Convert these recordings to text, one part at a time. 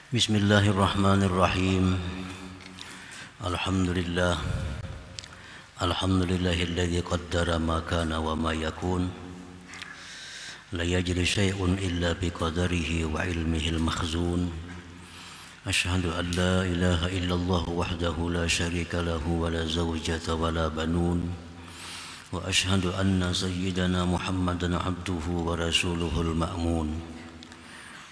Bismillahirrahmanirrahim. Alhamdulillah. Alhamdulillahilladzi qaddara ma kana wa ma yakun. La yajri syai'un illa biqadarihi wa ilmihil makhzun. Asyhadu an la ilaha illallah wahdahu la syarika lahu wa la zawjata wa la banun. Wa asyhadu anna sayyidana Muhammadan abduhu wa rasuluhul ma'mun.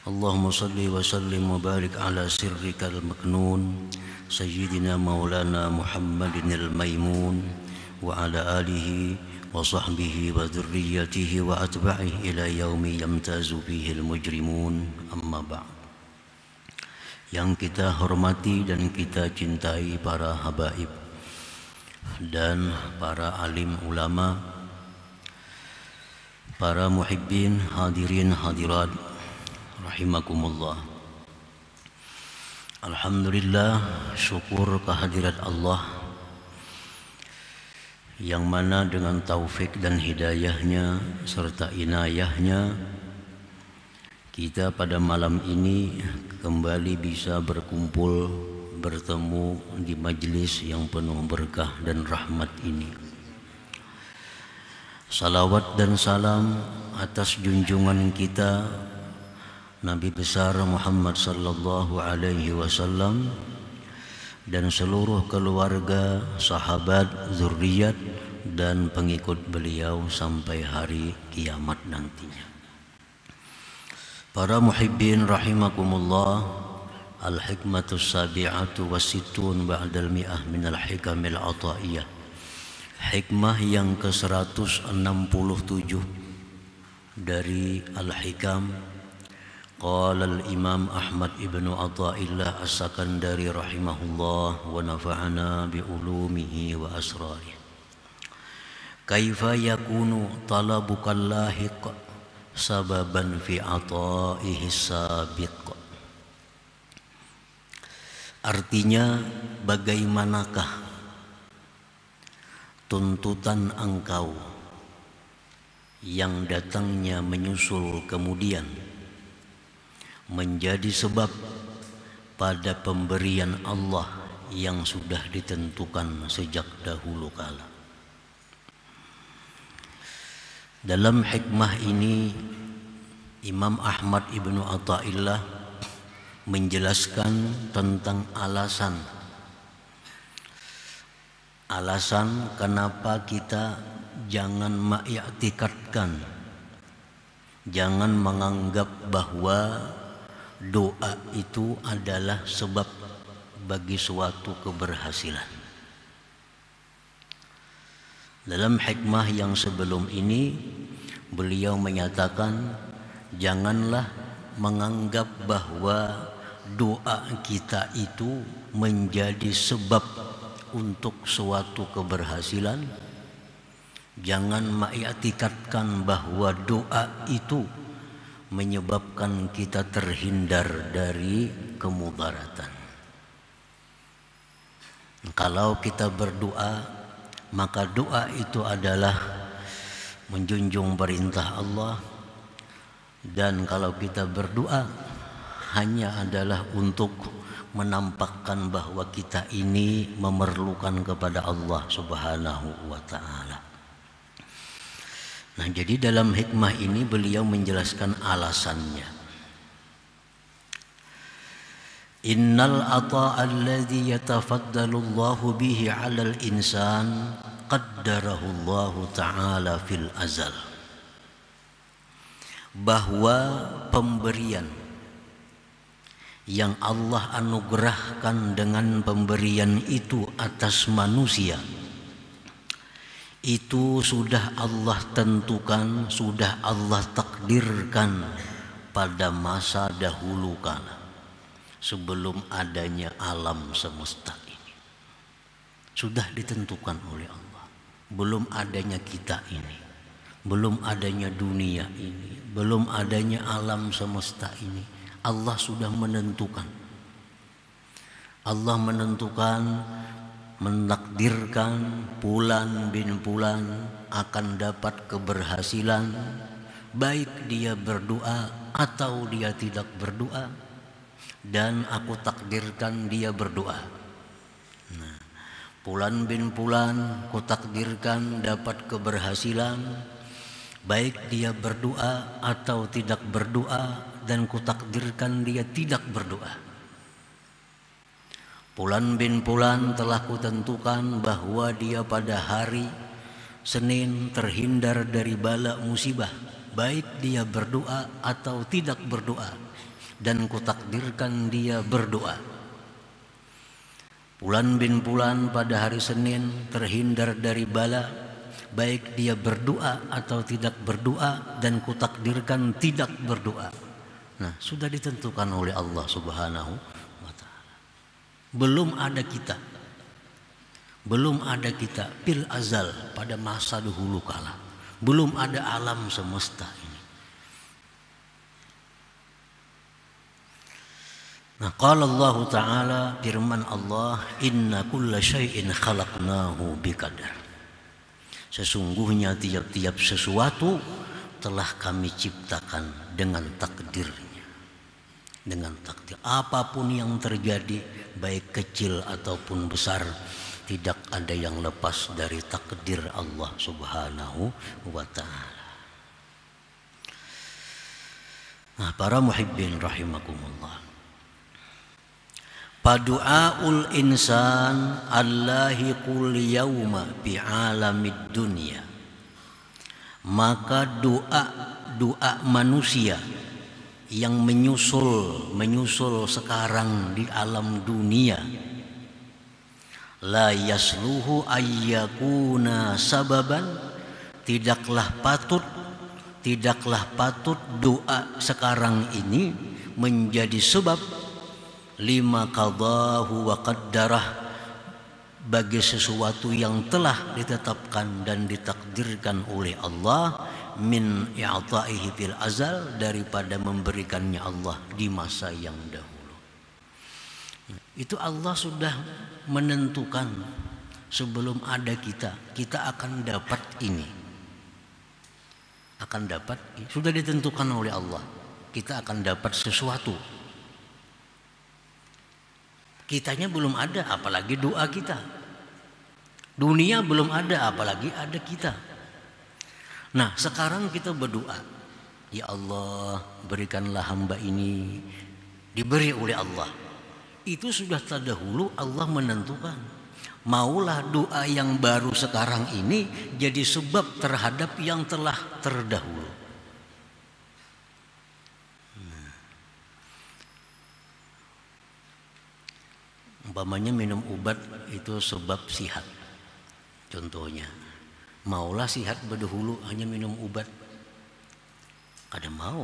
Allahumma salli wa sallim wa barik ala sirrikal maknun Sayyidina maulana Muhammadin al-maymun wa ala alihi wa sahbihi wa dhurriyyatihi wa atba'ihi ila yaumi yamtazu fihi al-mujrimun amma ba'd. Yang kita hormati dan kita cintai para habaib dan para alim ulama, para muhibbin, hadirin hadirat rahimakumullah. Alhamdulillah, syukur kehadirat Allah yang mana dengan taufik dan hidayahnya serta inayahnya kita pada malam ini kembali bisa berkumpul bertemu di majlis yang penuh berkah dan rahmat ini. Salawat dan salam atas junjungan kita Nabi besar Muhammad sallallahu alaihi wasallam dan seluruh keluarga, sahabat, zuriat dan pengikut beliau sampai hari kiamat nantinya. Para muhibbin rahimakumullah, al-hikmatus sabi'atu wasittun ba'dal mi'ah minal hikamil ataiyah. Hikmah yang ke-167 dari Al-Hikam. Qala al-Imam Ahmad ibn Athaillah as-Sakandari rahimahullah wa nafa'ana bi ulumihi wa asrarih. Kaifa yakunu talabukal lahiq sababan fi ata'ihi sabiq. Artinya, bagaimanakah tuntutan engkau yang datangnya menyusul kemudian menjadi sebab pada pemberian Allah yang sudah ditentukan sejak dahulu kala. Dalam hikmah ini Imam Ahmad ibnu Athaillah menjelaskan tentang alasan kenapa kita jangan ma'iktikadkan, jangan menganggap bahwa doa itu adalah sebab bagi suatu keberhasilan. Dalam hikmah yang sebelum ini beliau menyatakan janganlah menganggap bahwa doa kita itu menjadi sebab untuk suatu keberhasilan. Jangan mengiktikadkan bahwa doa itu menyebabkan kita terhindar dari kemudaratan. Kalau kita berdoa, maka doa itu adalah menjunjung perintah Allah, dan kalau kita berdoa hanya adalah untuk menampakkan bahwa kita ini memerlukan kepada Allah Subhanahu wa ta'ala. Nah, jadi dalam hikmah ini beliau menjelaskan alasannya. Innal ata'a alladhi yatafaddalu Allahu bihi 'alal insan qaddarahu Allahu ta'ala fil azal. Bahwa pemberian yang Allah anugerahkan dengan pemberian itu atas manusia, itu sudah Allah tentukan, sudah Allah takdirkan pada masa dahulu kala, sebelum adanya alam semesta ini. Sudah ditentukan oleh Allah. Belum adanya kita ini, belum adanya dunia ini, belum adanya alam semesta ini, Allah sudah menentukan. Allah menentukan, menakdirkan Fulan bin Fulan akan dapat keberhasilan, baik dia berdoa atau dia tidak berdoa, dan aku takdirkan dia berdoa. Nah, Fulan bin Fulan kutakdirkan dapat keberhasilan, baik dia berdoa atau tidak berdoa, dan kutakdirkan dia tidak berdoa. Fulan bin Fulan telah kutentukan bahwa dia pada hari Senin terhindar dari bala musibah, baik dia berdoa atau tidak berdoa, dan kutakdirkan dia berdoa. Fulan bin Fulan pada hari Senin terhindar dari bala, baik dia berdoa atau tidak berdoa, dan kutakdirkan tidak berdoa. Nah, sudah ditentukan oleh Allah Subhanahu wa ta'ala. Belum ada kita fil azal, pada masa dahulu kala. Belum ada alam semesta ini. Nah, qala Allah Ta'ala, firman Allah, inna kulla syai'in khalaqnahu biqadar. Sesungguhnya tiap-tiap sesuatu telah kami ciptakan dengan takdirnya. Dengan takdir. Apapun yang terjadi, baik kecil ataupun besar, tidak ada yang lepas dari takdir Allah Subhanahu wa ta'ala. Nah, para muhibbin rahimakumullah, padu'aul insan allahi qul yawma bi alamid dunya, maka doa manusia yang menyusul sekarang di alam dunia, la yasluhu ayyakuna sababan, tidaklah patut doa sekarang ini menjadi sebab lima qadahu wa qaddarah, bagi sesuatu yang telah ditetapkan dan ditakdirkan oleh Allah, min i'ta'ihi fil azal, daripada memberikannya Allah di masa yang dahulu. Itu Allah sudah menentukan sebelum ada kita akan dapat ini. Sudah ditentukan oleh Allah, kita akan dapat sesuatu. Kitanya belum ada, apalagi doa kita. Dunia belum ada, apalagi ada kita. Nah, sekarang kita berdoa, ya Allah, berikanlah hamba ini, diberi oleh Allah. Itu sudah terdahulu Allah menentukan. Maulah doa yang baru sekarang ini jadi sebab terhadap yang telah terdahulu. Umpamanya minum obat itu sebab sihat. Contohnya, maulah sihat berdahulu hanya minum obat. Ada mau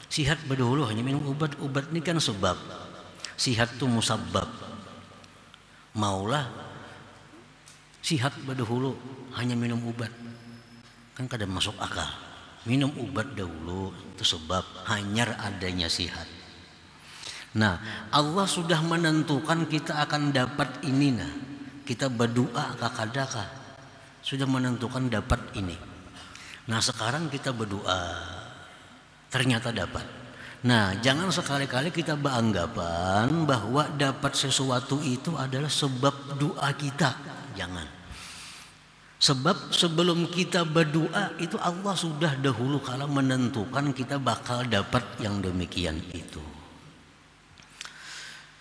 sihat berdahulu hanya minum obat. Obat ini kan sebab. Sihat itu musabbab. Maulah sihat berdahulu hanya minum obat. Kan kada masuk akal. Minum obat dahulu itu sebab hanyar adanya sihat. Nah, Allah sudah menentukan kita akan dapat ini. Nah, kita berdoa kakadaka sudah menentukan dapat ini. Nah, sekarang kita berdoa ternyata dapat. Nah, jangan sekali-kali kita beranggapan bahwa dapat sesuatu itu adalah sebab doa kita. Jangan. Sebab sebelum kita berdoa itu Allah sudah dahulu kala menentukan kita bakal dapat yang demikian itu.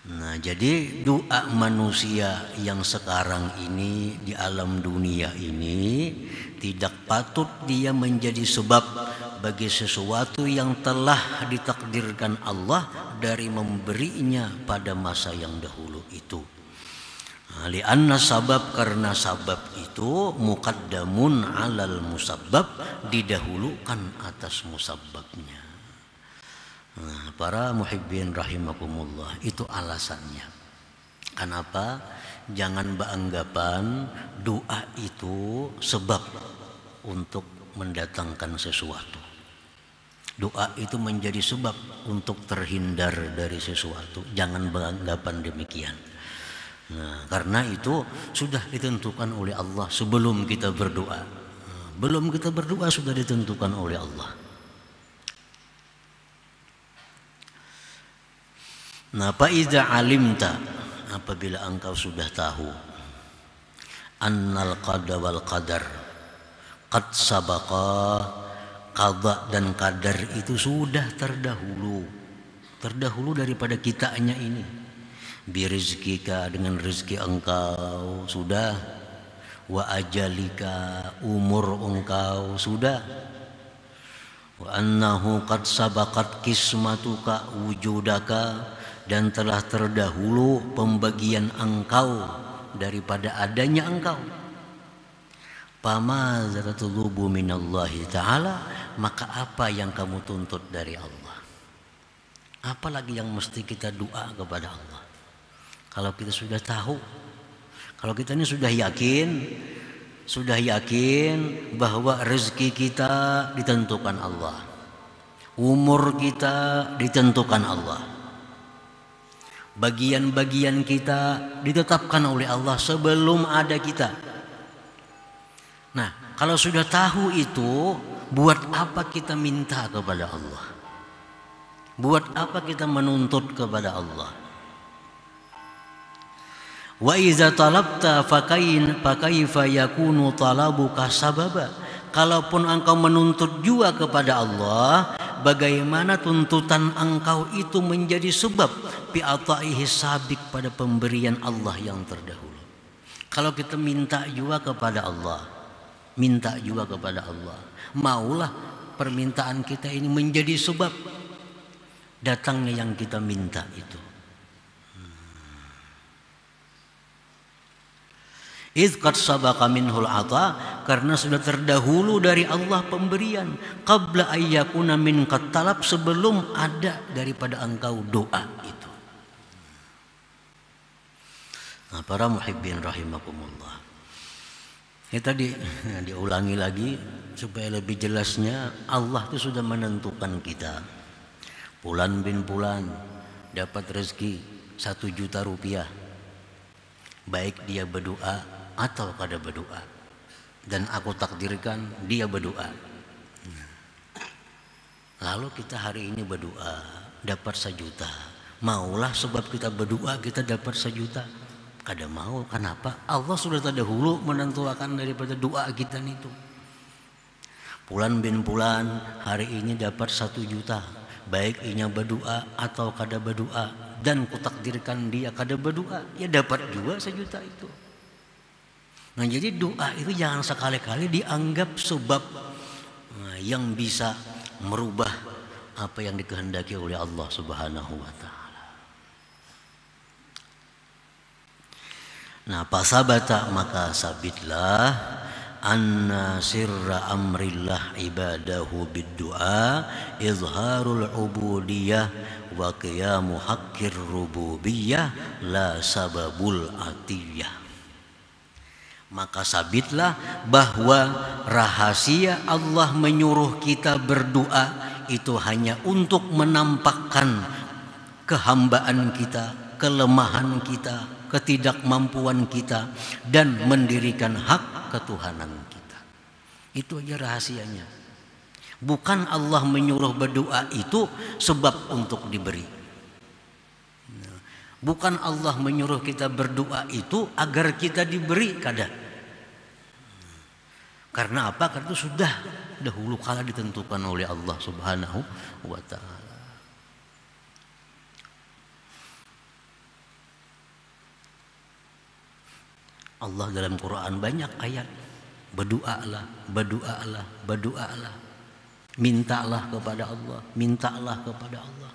Nah, jadi doa manusia yang sekarang ini di alam dunia ini tidak patut dia menjadi sebab bagi sesuatu yang telah ditakdirkan Allah dari memberinya pada masa yang dahulu itu. Lianna sabab, karena sabab itu muqaddamun alal musabbab, didahulukan atas musabbabnya. Nah, para muhibbin rahimakumullah, itu alasannya. Kenapa? Jangan beranggapan doa itu sebab untuk mendatangkan sesuatu. Doa itu menjadi sebab untuk terhindar dari sesuatu. Jangan beranggapan demikian. Nah, karena itu sudah ditentukan oleh Allah sebelum kita berdoa. Belum kita berdoa sudah ditentukan oleh Allah. Nah, fa iza alimta, apabila engkau sudah tahu, annal qada wal qadar qad sabaqa, qada dan qadar itu sudah terdahulu daripada kitanya ini. Birizkika, dengan rezeki engkau sudah, wa ajalika, umur engkau sudah, wa annahu qad sabaqat kismatuka wujudaka, dan telah terdahulu pembagian engkau daripada adanya engkau. Famadza tatlubu minallahi ta'ala, maka apa yang kamu tuntut dari Allah? Apalagi yang mesti kita doa kepada Allah? Kalau kita sudah tahu, kalau kita ini sudah yakin bahwa rezeki kita ditentukan Allah, umur kita ditentukan Allah, bagian-bagian kita ditetapkan oleh Allah sebelum ada kita. Nah, kalau sudah tahu itu, buat apa kita minta kepada Allah? Buat apa kita menuntut kepada Allah? Wa iza talabta fakaifa yakunu talabuka sababa. Kalaupun engkau menuntut juga kepada Allah, bagaimana tuntutan engkau itu menjadi sebab bi ataihi sabik, pada pemberian Allah yang terdahulu. Kalau kita minta juga kepada Allah, maulah permintaan kita ini menjadi sebab datangnya yang kita minta itu. Idz qad sabaqa minhul ata, karena sudah terdahulu dari Allah pemberian. Qabla ayyakuna min talab, sebelum ada daripada engkau doa itu. Nah, para muhibbin rahimakumullah, ini tadi diulangi lagi supaya lebih jelasnya. Allah itu sudah menentukan kita. Fulan bin Fulan dapat rezeki 1 juta rupiah, baik dia berdoa atau kada berdoa, dan aku takdirkan dia berdoa. Lalu kita hari ini berdoa dapat 1 juta, maulah sebab kita berdoa kita dapat 1 juta? Kada mau. Kenapa? Allah sudah terdahulu menentukan daripada doa kita itu. Fulan bin Fulan hari ini dapat 1 juta, baik inya berdoa atau kada berdoa, dan kutakdirkan dia kada berdoa, ya dapat juga 1 juta itu. Nah, jadi doa itu jangan sekali-kali dianggap sebab yang bisa merubah apa yang dikehendaki oleh Allah Subhanahu wa ta'ala. Nah, pasabata, maka sabitlah, anna sirra amrillah ibadahu bid-du'a izharul ubudiyah wa qiyamu haqqir rububiyah la sababul atiyah. Maka sabitlah bahwa rahasia Allah menyuruh kita berdoa itu hanya untuk menampakkan kehambaan kita, kelemahan kita, ketidakmampuan kita, dan mendirikan hak ketuhanan kita. Itu aja rahasianya. Bukan Allah menyuruh berdoa itu sebab untuk diberi. Bukan Allah menyuruh kita berdoa itu agar kita diberi, kada. Karena apa? Karena itu sudah dahulu kala ditentukan oleh Allah Subhanahu wa ta'ala. Allah dalam Quran banyak ayat, berdoalah, mintalah kepada Allah,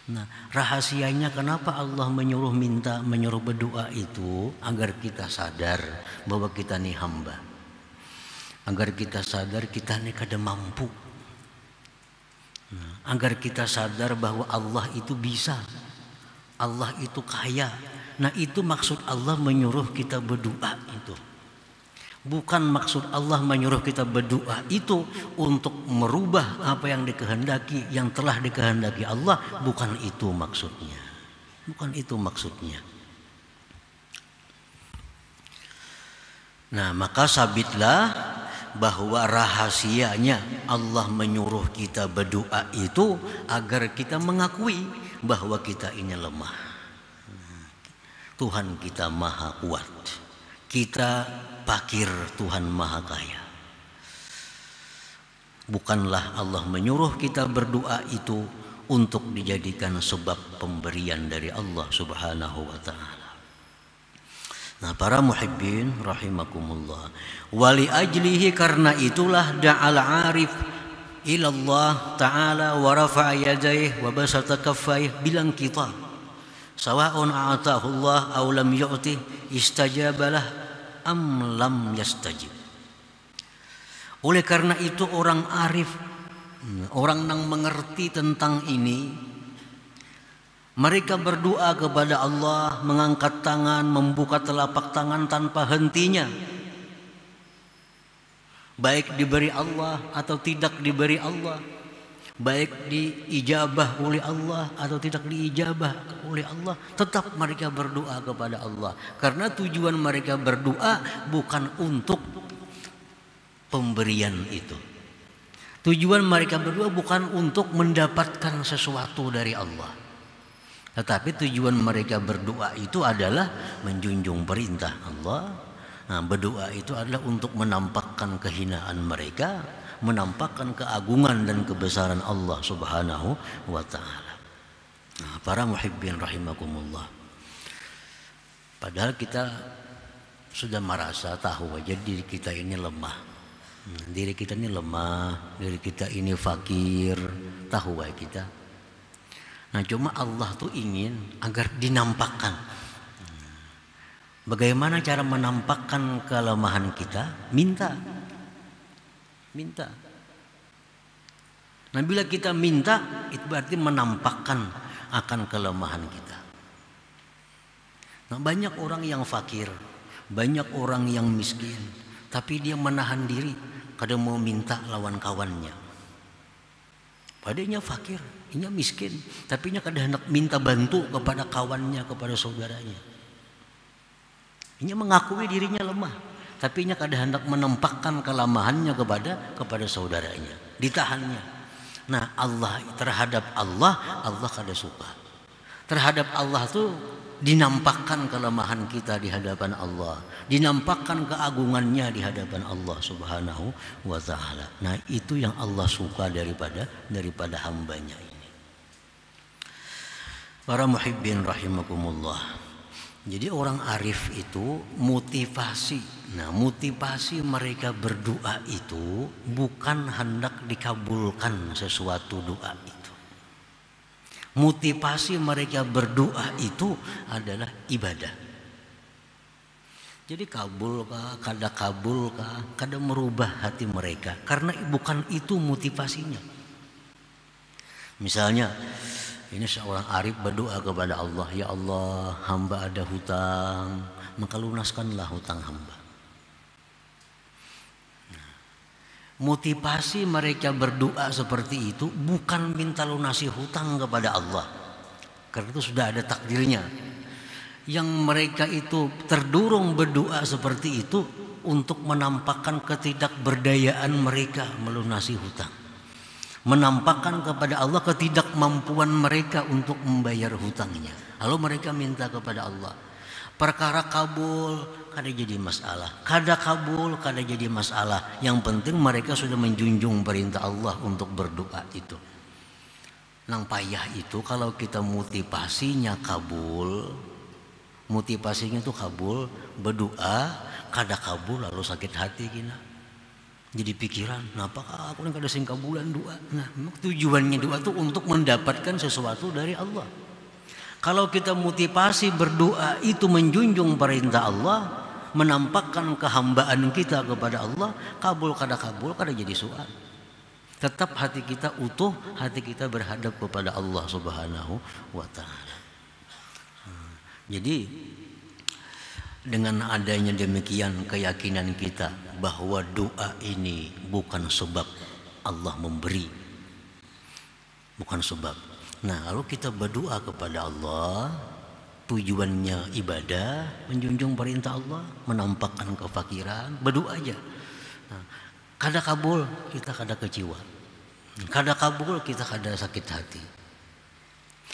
Nah, rahasianya kenapa Allah menyuruh berdoa itu agar kita sadar bahwa kita ini hamba, agar kita sadar kita ini kada mampu, agar kita sadar bahwa Allah itu bisa, Allah itu kaya. Nah, itu maksud Allah menyuruh kita berdoa itu. Bukan maksud Allah menyuruh kita berdoa itu untuk merubah apa yang dikehendaki, yang telah dikehendaki Allah. Bukan itu maksudnya. Nah, maka sabitlah bahwa rahasianya Allah menyuruh kita berdoa itu agar kita mengakui bahwa kita ini lemah. Tuhan kita maha kuat. Kita fakir, Tuhan maha kaya. Bukanlah Allah menyuruh kita berdoa itu untuk dijadikan sebab pemberian dari Allah Subhanahu wa ta'ala. Nah, para muhibbin rahimakumullah, wali ajlihi, karena itulah da'al arif ilallah ta'ala wa rafa'a yadayhi wa basata kaffayhi bilang kita sawa'un a'atahu Allah aw lam yu'tih istajabalah am lam yastajib. Oleh karena itu orang arif, orang yang mengerti tentang ini, mereka berdoa kepada Allah, mengangkat tangan, membuka telapak tangan tanpa hentinya. Baik diberi Allah atau tidak diberi Allah, baik diijabah oleh Allah atau tidak diijabah oleh Allah, tetap mereka berdoa kepada Allah. Karena tujuan mereka berdoa bukan untuk pemberian itu. Tujuan mereka berdoa bukan untuk mendapatkan sesuatu dari Allah, tetapi tujuan mereka berdoa itu adalah menjunjung perintah Allah. Nah, berdoa itu adalah untuk menampakkan kehinaan mereka, menampakkan keagungan dan kebesaran Allah Subhanahu wa ta'ala. Nah, para muhibbin rahimakumullah, padahal kita sudah merasa tahu aja diri kita ini lemah. Diri kita ini lemah, diri kita ini fakir, tahu aja kita. Nah, cuma Allah tuh ingin agar dinampakkan. Bagaimana cara menampakkan kelemahan kita? Minta. Nah, bila kita minta, itu berarti menampakkan akan kelemahan kita. Nah, banyak orang yang fakir, banyak orang yang miskin, tapi dia menahan diri, kadang mau minta lawan kawannya. Padahal fakir, ini miskin, tapi dia kadang hendak minta bantu kepada kawannya, kepada saudaranya. Ini mengakui dirinya lemah, tapi dia kadang hendak menampakkan kelemahannya kepada saudaranya, ditahannya. Nah, Allah terhadap Allah kada suka. Terhadap Allah tuh dinampakkan kelemahan kita di hadapan Allah, dinampakkan keagungannya di hadapan Allah Subhanahu wa ta'ala. Nah, itu yang Allah suka daripada hambanya ini. Para muhibbin rahimakumullah, jadi orang arif itu motivasi. Nah, motivasi mereka berdoa itu bukan hendak dikabulkan sesuatu doa itu. Motivasi mereka berdoa itu adalah ibadah. Jadi kabul kah, kada merubah hati mereka, karena bukan itu motivasinya. Misalnya ini seorang arif berdoa kepada Allah, ya Allah, hamba ada hutang, maka lunaskanlah hutang hamba. Motivasi mereka berdoa seperti itu bukan minta lunasi hutang kepada Allah, karena itu sudah ada takdirnya. Yang mereka itu terdorong berdoa seperti itu untuk menampakkan ketidakberdayaan mereka melunasi hutang, menampakkan kepada Allah ketidakmampuan mereka untuk membayar hutangnya. Lalu mereka minta kepada Allah. Perkara kabul kada jadi masalah, kada kabul kada jadi masalah. Yang penting mereka sudah menjunjung perintah Allah untuk berdoa itu. Nang payah itu kalau kita motivasinya kabul, motivasinya itu kabul, berdoa kada kabul lalu sakit hati kita. Jadi pikiran, kenapa aku kada sing kabulan doa? Nah, tujuannya doa itu untuk mendapatkan sesuatu dari Allah. Kalau kita motivasi berdoa itu menjunjung perintah Allah, menampakkan kehambaan kita kepada Allah, kabul kada jadi soal. Tetap hati kita utuh, hati kita berhadap kepada Allah Subhanahu wa ta'ala. Jadi dengan adanya demikian keyakinan kita bahwa doa ini bukan sebab Allah memberi, bukan sebab. Nah, kalau kita berdoa kepada Allah, tujuannya ibadah, menjunjung perintah Allah, menampakkan kefakiran, berdoa aja. Nah, kada kabul kita kada kecewa, kada kabul kita kada sakit hati.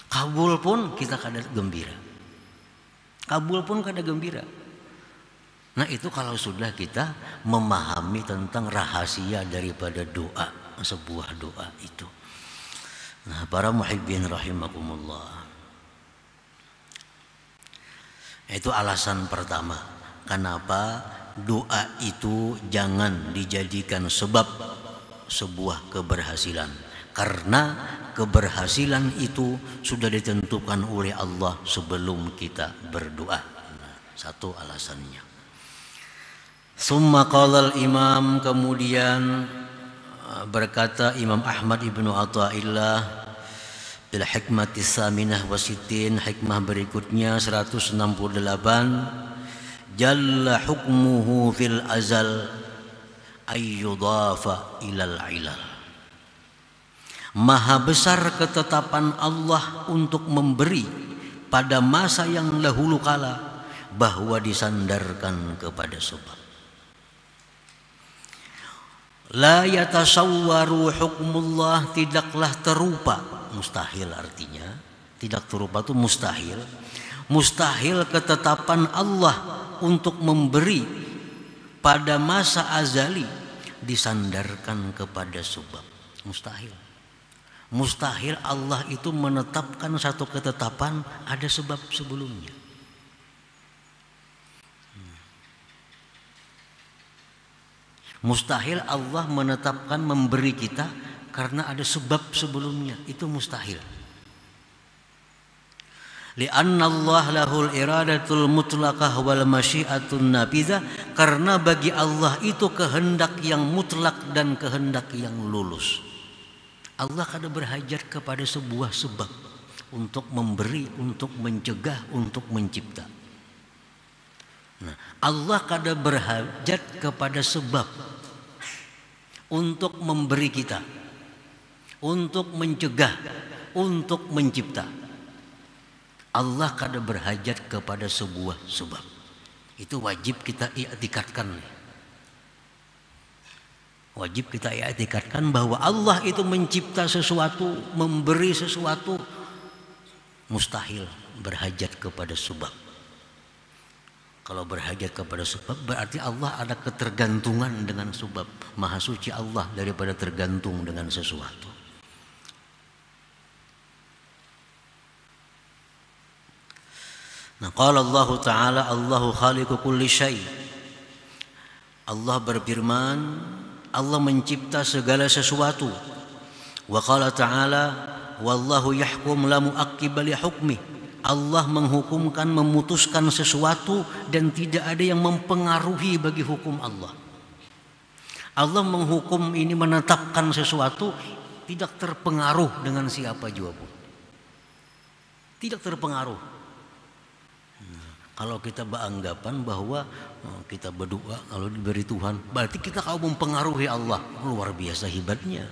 Kabul pun kita kada gembira. Kabul pun kada gembira. Nah itu kalau sudah kita memahami tentang rahasia daripada doa, sebuah doa itu. Nah para muhibbin rahimakumullah, itu alasan pertama kenapa doa itu jangan dijadikan sebab sebuah keberhasilan. Karena keberhasilan itu sudah ditentukan oleh Allah sebelum kita berdoa. Nah, satu alasannya. Summa qala al-imam, kemudian berkata Imam Ahmad ibnu Athaillah bil hikmati saminah wa sittin, hikmah berikutnya 168, jalla hukmuhu fil azal ayyudafa ilal ilal. Maha besar ketetapan Allah untuk memberi pada masa yang dahulu kala, bahwa disandarkan kepada sebab. La yatasawwaru hukmullah, tidaklah terupa, mustahil artinya, tidak terupa itu mustahil. Mustahil ketetapan Allah untuk memberi pada masa azali disandarkan kepada sebab. Mustahil. Mustahil Allah itu menetapkan satu ketetapan ada sebab sebelumnya. Mustahil Allah menetapkan memberi kita karena ada sebab sebelumnya. Itu mustahil. Li'anna Allah lahul iradatul mutlaqah wal masyiatun nafidzah, karena bagi Allah itu kehendak yang mutlak dan kehendak yang lulus. Allah kada berhajat kepada sebuah sebab untuk memberi, untuk mencegah, untuk mencipta. Nah, Allah kada berhajat kepada sebab untuk memberi kita, untuk mencegah, untuk mencipta. Allah kada berhajat kepada sebuah sebab. Itu wajib kita i'tikadkan. Wajib kita i'tikadkan bahwa Allah itu mencipta sesuatu, memberi sesuatu, mustahil berhajat kepada sebab. Kalau berhajat kepada sebab berarti Allah ada ketergantungan dengan sebab. Maha suci Allah daripada tergantung dengan sesuatu. Nah, qala Allah Ta'ala, Allahu khaliqu kulli syai'. Allah berfirman, Allah mencipta segala sesuatu. Wa qala Ta'ala, wallahu yahkum la mu'aqqiba li hukmihi. Allah menghukumkan, memutuskan sesuatu dan tidak ada yang mempengaruhi bagi hukum Allah. Allah menghukum ini, menetapkan sesuatu, tidak terpengaruh dengan siapa juga pun. Tidak terpengaruh. Kalau kita beranggapan bahwa kita berdoa kalau diberi Tuhan, berarti kita kau mempengaruhi Allah. Luar biasa hebatnya.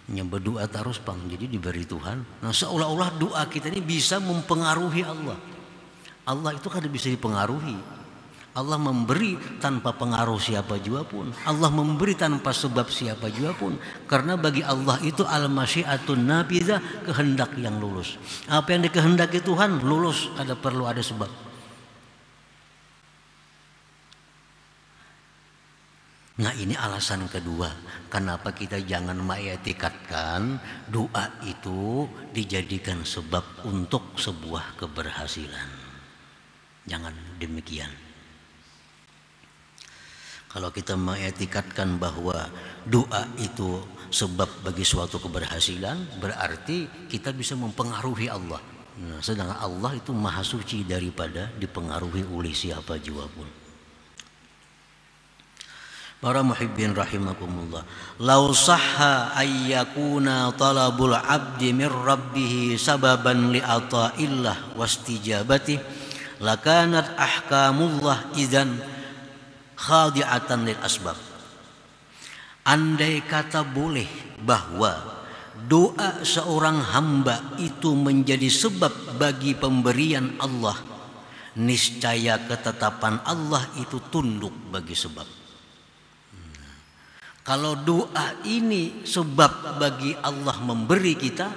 Berdoa terus pang, jadi diberi Tuhan. Nah, seolah-olah doa kita ini bisa mempengaruhi Allah. Allah itu kan bisa dipengaruhi. Allah memberi tanpa pengaruh siapa juga pun. Allah memberi tanpa sebab siapa juga pun. Karena bagi Allah itu al-masyiatun nafidzah, kehendak yang lulus. Apa yang dikehendaki Tuhan lulus, ada perlu ada sebab. Nah ini alasan kedua, kenapa kita jangan mengiktikadkan doa itu dijadikan sebab untuk sebuah keberhasilan. Jangan demikian. Kalau kita mengiktikadkan bahwa doa itu sebab bagi suatu keberhasilan, berarti kita bisa mempengaruhi Allah. Nah, sedangkan Allah itu maha suci daripada dipengaruhi oleh siapa jua pun. Para muhibbin rahimakumullah, law sahha ayyakuna talabul abdi min rabbih sababan li ata'illah wastijabati lakanat ahkamullah idzan khadi'atan lil asbab. Andai kata boleh bahwa doa seorang hamba itu menjadi sebab bagi pemberian Allah, niscaya ketetapan Allah itu tunduk bagi sebab. Kalau doa ini sebab bagi Allah memberi kita,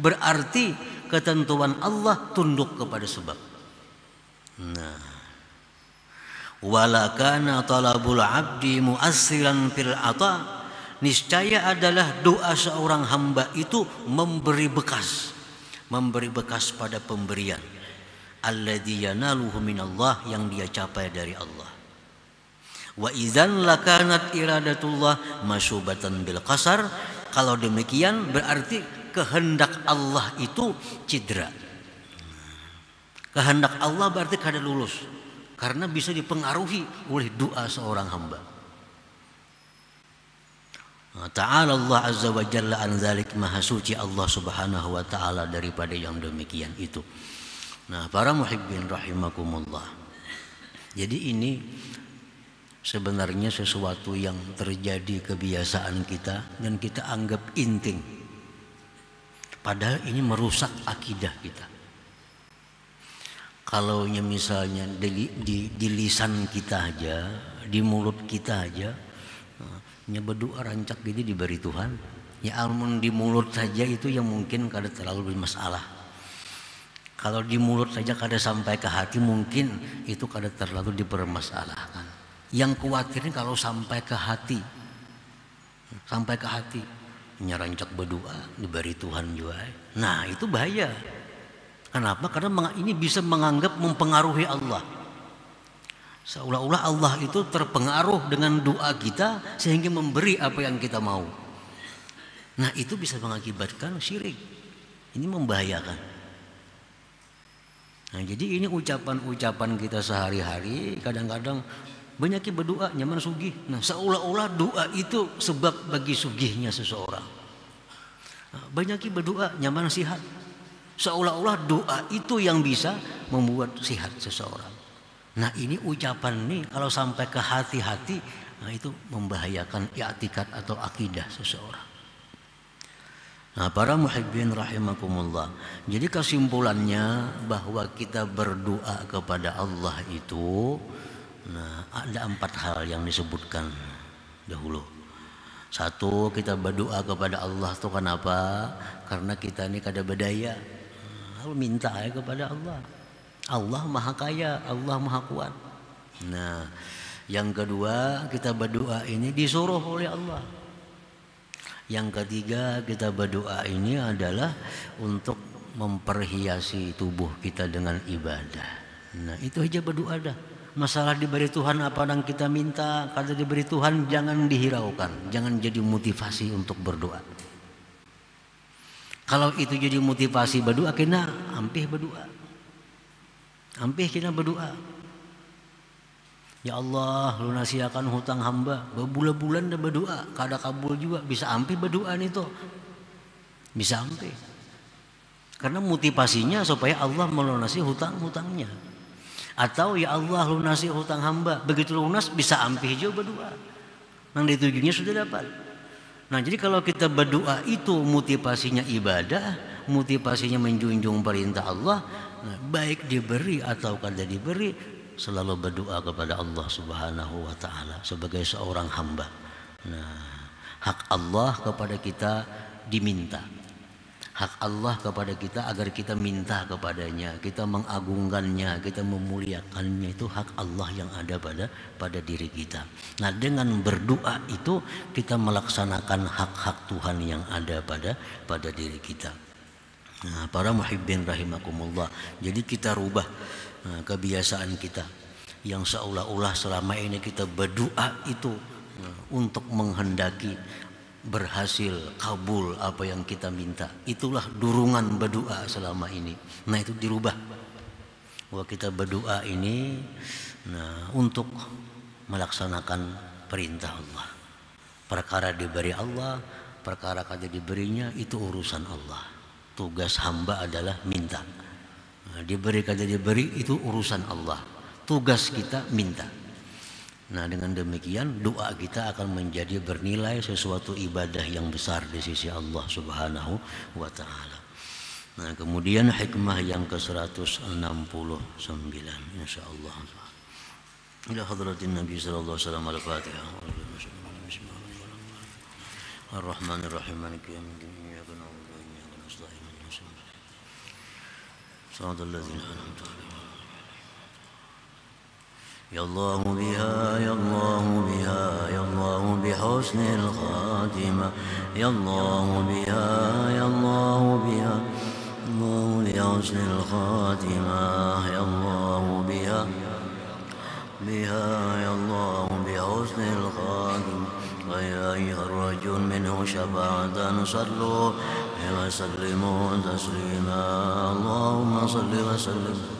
berarti ketentuan Allah tunduk kepada sebab. Nah, wala kana talabul abdi mu'assiran fil ata, niscaya adalah doa seorang hamba itu memberi bekas pada pemberian. Alladzi yanaluhu minallah, yang dia capai dari Allah. Wa idzan lakanat iradatullah masyubatan bil qasar, kalau demikian berarti kehendak Allah itu cedera. Kehendak Allah berarti kada lulus, karena bisa dipengaruhi oleh doa seorang hamba. Ta'ala Allah azza wa jalla an dzalik, maha suci Allah subhanahu wa ta'ala daripada yang demikian itu. Nah, para muhibbin rahimakumullah, jadi ini sebenarnya sesuatu yang terjadi kebiasaan kita dan kita anggap inting, padahal ini merusak akidah kita. Kalau misalnya di lisan kita aja, di mulut kita aja, berdoa rancak gitu diberi Tuhan, ya almun di mulut saja itu yang mungkin kada terlalu bermasalah. Kalau di mulut saja kada sampai ke hati, mungkin itu kada terlalu dipermasalahkan. Yang khawatirnya kalau sampai ke hati, nyarancak berdoa diberi Tuhan juga. Nah, itu bahaya. Kenapa? Karena ini bisa menganggap mempengaruhi Allah. Seolah-olah Allah itu terpengaruh dengan doa kita sehingga memberi apa yang kita mau. Nah, itu bisa mengakibatkan syirik. Ini membahayakan. Nah, jadi ini ucapan-ucapan kita sehari-hari, kadang-kadang banyak berdoa nyaman sugih. Nah, seolah-olah doa itu sebab bagi sugihnya seseorang. Banyak berdoa nyaman sihat. Seolah-olah doa itu yang bisa membuat sihat seseorang. Nah, ini ucapan ini kalau sampai ke hati-hati, nah itu membahayakan i'tikad atau akidah seseorang. Nah, para muhibbin rahimakumullah, jadi kesimpulannya bahwa kita berdoa kepada Allah itu, nah, ada 4 hal yang disebutkan dahulu. 1, kita berdoa kepada Allah itu kenapa? Karena kita ini kada berdaya. Lalu minta ya kepada Allah. Allah maha kaya, Allah maha kuat. Nah, yang kedua, kita berdoa ini disuruh oleh Allah. Yang ketiga, kita berdoa ini adalah untuk memperhiasi tubuh kita dengan ibadah. Nah, itu aja berdoa dah. Masalah diberi Tuhan apa yang kita minta, kalau diberi Tuhan jangan dihiraukan, jangan jadi motivasi untuk berdoa. Kalau itu jadi motivasi berdoa, kena ampih berdoa. Ampih kita berdoa. Ya Allah, lunasiakan hutang hamba. Berbulan-bulan dah berdoa, kada kabul juga. Bisa ampih berdoa itu. Bisa ampih. Karena motivasinya supaya Allah melunasi hutang-hutangnya. Atau ya Allah lunasi hutang hamba. Begitu lunas bisa ampih juga berdoa. Yang ditujunya sudah dapat. Nah, jadi kalau kita berdoa itu motivasinya ibadah, motivasinya menjunjung perintah Allah, nah, baik diberi atau kada diberi, selalu berdoa kepada Allah Subhanahu wa ta'ala sebagai seorang hamba. Nah, hak Allah kepada kita diminta. Hak Allah kepada kita agar kita minta kepadanya, kita mengagungkannya, kita memuliakannya, itu hak Allah yang ada pada diri kita. Nah, dengan berdoa itu kita melaksanakan hak-hak Tuhan yang ada pada diri kita. Nah, para muhibbin rahimakumullah, jadi kita rubah kebiasaan kita yang seolah-olah selama ini kita berdoa itu untuk menghendaki berhasil kabul apa yang kita minta. Itulah durungan berdoa selama ini. Nah, itu dirubah. Bahwa kita berdoa ini untuk melaksanakan perintah Allah. Perkara diberi Allah, perkara kada diberinya itu urusan Allah. Tugas hamba adalah minta. Diberi kada diberi itu urusan Allah. Tugas kita minta. Nah, dengan demikian doa kita akan menjadi bernilai sesuatu ibadah yang besar di sisi Allah Subhanahu wa ta'ala. Nah, kemudian hikmah yang ke-169 insyaallah. Ila hadratin Nabi sallallahu alaihi wasallam al-Fatihah. الرحمن الرحيم مالك يوم الدين إياك نعبد وإياك نستعين صراط الذين أنعمت عليهم يا الله بها يا الله بها يا الله بحسن الخاتمة يا الله بها يا الله بها الله بحسن الخاتمة يا الله بها يا الله بحسن الخاتمة ويا أيها الرجل منه شفاعة صلوا وسلموا تسليما اللهم صل وسلم